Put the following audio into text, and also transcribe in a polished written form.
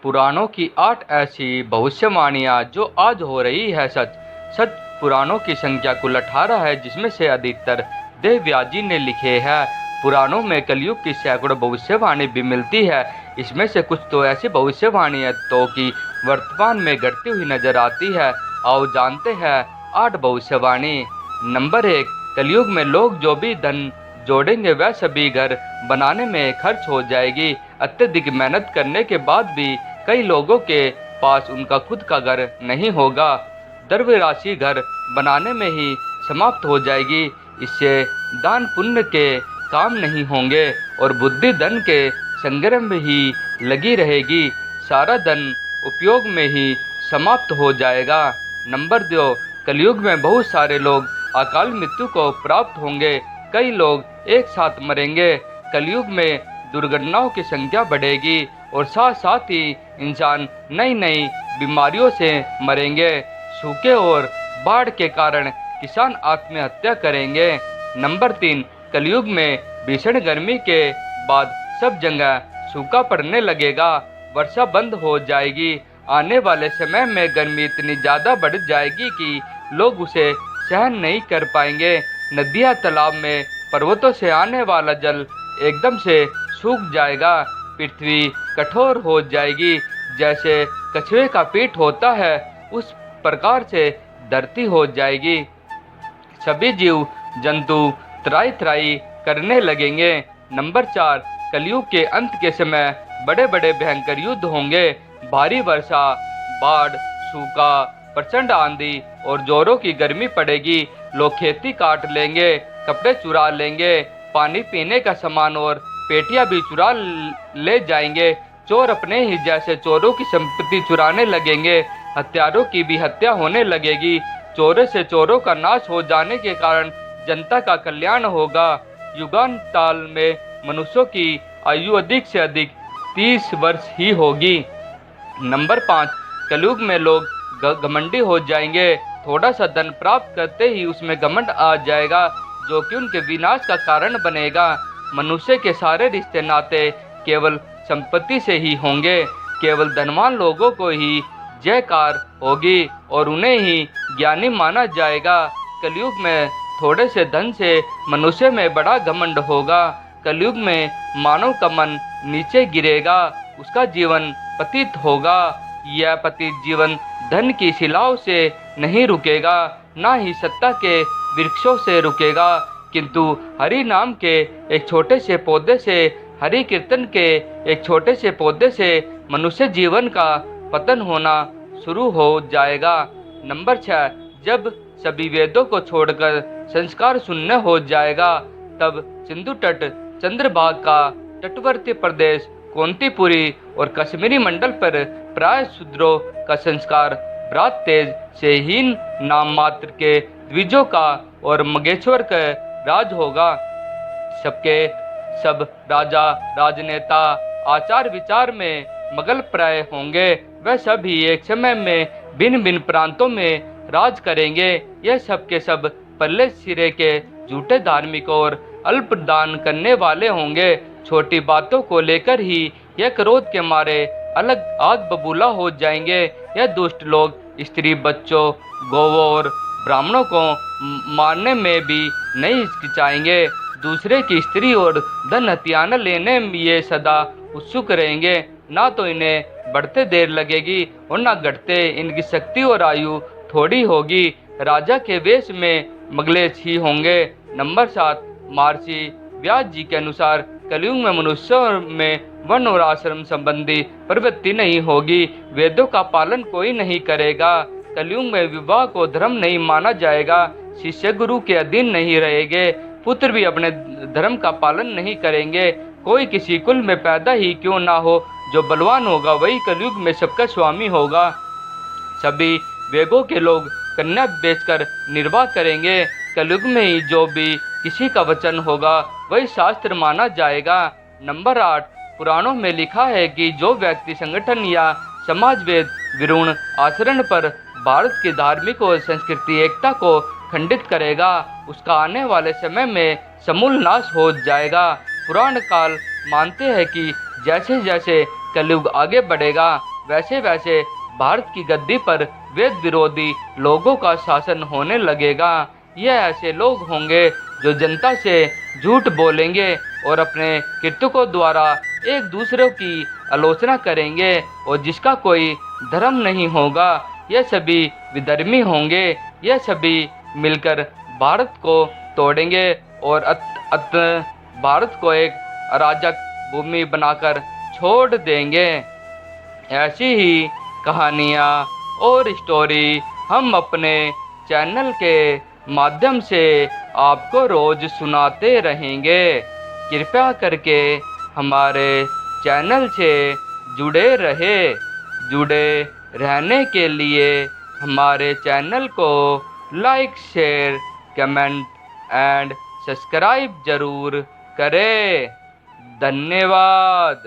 पुराणों की 8 ऐसी भविष्यवाणियां जो आज हो रही है सच। सच पुराणों की संख्या कुल 18 है, जिसमें से अधिकतर देव व्यास जी ने लिखे हैं। पुराणों में कलयुग की सैकड़ों भविष्यवाणी भी मिलती है। इसमें से कुछ तो ऐसी भविष्यवाणियां तो कि वर्तमान में घटती हुई नजर आती है। आओ जानते हैं 8 भविष्यवाणी। नंबर 1, कलयुग में लोग जो भी धन जोड़ेंगे वह सभी घर बनाने में खर्च हो जाएगी। अत्यधिक मेहनत करने के बाद भी कई लोगों के पास उनका खुद का घर नहीं होगा। द्रव्य राशि घर बनाने में ही समाप्त हो जाएगी। इससे दान पुण्य के काम नहीं होंगे और बुद्धि धन के संग्रह में ही लगी रहेगी। सारा धन उपयोग में ही समाप्त हो जाएगा। नंबर 2, कलयुग में बहुत सारे लोग अकाल मृत्यु को प्राप्त होंगे। कई लोग एक साथ मरेंगे। कलयुग में दुर्घटनाओं की संख्या बढ़ेगी और साथ साथ ही इंसान नई नई बीमारियों से मरेंगे। सूखे और बाढ़ के कारण किसान आत्महत्या करेंगे। नंबर 3, कलयुग में भीषण गर्मी के बाद सब जगह सूखा पड़ने लगेगा। वर्षा बंद हो जाएगी। आने वाले समय में गर्मी इतनी ज़्यादा बढ़ जाएगी कि लोग उसे सहन नहीं कर पाएंगे। नदियाँ, तालाब में पर्वतों से आने वाला जल एकदम से सूख जाएगा। पृथ्वी कठोर हो जाएगी। जैसे कछुए का पीठ होता है उस प्रकार से धरती हो जाएगी। सभी जीव जंतु त्राई त्राई करने लगेंगे। नंबर 4, कलयुग के अंत के समय बड़े बड़े भयंकर युद्ध होंगे। भारी वर्षा, बाढ़, सूखा, प्रचंड आंधी और जोरों की गर्मी पड़ेगी। लोग खेती काट लेंगे, कपड़े चुरा लेंगे, पानी पीने का सामान और पेटियां भी चुरा ले जाएंगे। चोर अपने ही जैसे चोरों की संपत्ति चुराने लगेंगे। हत्यारों की भी हत्या होने लगेगी। चोरों से चोरों का नाश हो जाने के कारण जनता का कल्याण होगा। युगांताल में मनुष्यों की आयु अधिक से अधिक 30 वर्ष ही होगी। नंबर 5, कलयुग में लोग घमंडी हो जाएंगे। थोड़ा सा धन प्राप्त करते ही उसमें घमंड आ जाएगा, जो कि उनके विनाश का कारण बनेगा। मनुष्य के सारे रिश्ते नाते केवल संपत्ति से ही होंगे। केवल धनवान लोगों को ही जयकार होगी और उन्हें ही ज्ञानी माना जाएगा। कलयुग में थोड़े से धन से मनुष्य में बड़ा घमंड होगा। कलयुग में मानव का मन नीचे गिरेगा, उसका जीवन पतित होगा। यह पतित जीवन धन की शिलाओं से नहीं रुकेगा, ना ही सत्ता के वृक्षों से रुकेगा, किंतु हरि नाम के एक छोटे से पौधे से, हरि कीर्तन के एक छोटे से पौधे से मनुष्य जीवन का पतन होना शुरू हो जाएगा। नंबर 6, जब सभी वेदों को छोड़कर संस्कार शून्य हो जाएगा, तब सिंधु तट, चंद्रभाग का तटवर्ती प्रदेश, कौंतीपुरी और कश्मीरी मंडल पर प्राय शूद्रों का संस्कार, भ्रात तेज से हीन नाम मात्र के द्विजों का और मगेश्वर का राज होगा। सबके सब राजा, राजनेता आचार विचार में मगल प्राय होंगे। वह सभी एक समय में भिन्न भिन्न प्रांतों में राज करेंगे। यह सब के सब पल्ले सिरे के झूठे धार्मिक और अल्प दान करने वाले होंगे। छोटी बातों को लेकर ही यह क्रोध के मारे अलग आग बबूला हो जाएंगे। यह दुष्ट लोग स्त्री, बच्चों, गौवों और ब्राह्मणों को मारने में भी नहीं हिचकिचाएंगे। दूसरे की स्त्री और धन हथियाना लेने में ये सदा उत्सुक रहेंगे। ना तो इन्हें बढ़ते देर लगेगी और ना घटते। इनकी शक्ति और आयु थोड़ी होगी। राजा के वेश में मगलेच ही होंगे। नंबर 7, महर्षि व्यास जी के अनुसार कलयुग में मनुष्यों में वन और आश्रम संबंधी प्रवृत्ति नहीं होगी। वेदों का पालन कोई नहीं करेगा। कलयुग में विवाह को धर्म नहीं माना जाएगा। शिष्य गुरु के अधीन नहीं रहेंगे। पुत्र भी अपने धर्म का पालन नहीं करेंगे। कोई किसी कुल में पैदा ही क्यों ना हो, जो बलवान होगा वही कलयुग में सबका स्वामी होगा। सभी वेगों के लोग कन्या बेचकर निर्वाह करेंगे। कलयुग में ही जो भी किसी का वचन होगा वही शास्त्र माना जाएगा। नंबर 8, पुराणों में लिखा है कि जो व्यक्ति संगठन या समाजवेद विरुद्ध आचरण पर भारत की धार्मिक और संस्कृति एकता को खंडित करेगा, उसका आने वाले समय में समूल नाश हो जाएगा। पुराण काल मानते हैं कि जैसे जैसे कलयुग आगे बढ़ेगा, वैसे वैसे भारत की गद्दी पर वेद विरोधी लोगों का शासन होने लगेगा। ये ऐसे लोग होंगे जो जनता से झूठ बोलेंगे और अपने कृतकों द्वारा एक दूसरे की आलोचना करेंगे और जिसका कोई धर्म नहीं होगा। ये सभी विधर्मी होंगे। ये सभी मिलकर भारत को तोड़ेंगे और भारत को एक अराजक भूमि बनाकर छोड़ देंगे। ऐसी ही कहानियाँ और स्टोरी हम अपने चैनल के माध्यम से आपको रोज सुनाते रहेंगे। कृपया करके हमारे चैनल से जुड़े रहने के लिए हमारे चैनल को like, share, comment and subscribe जरूर करें। धन्यवाद।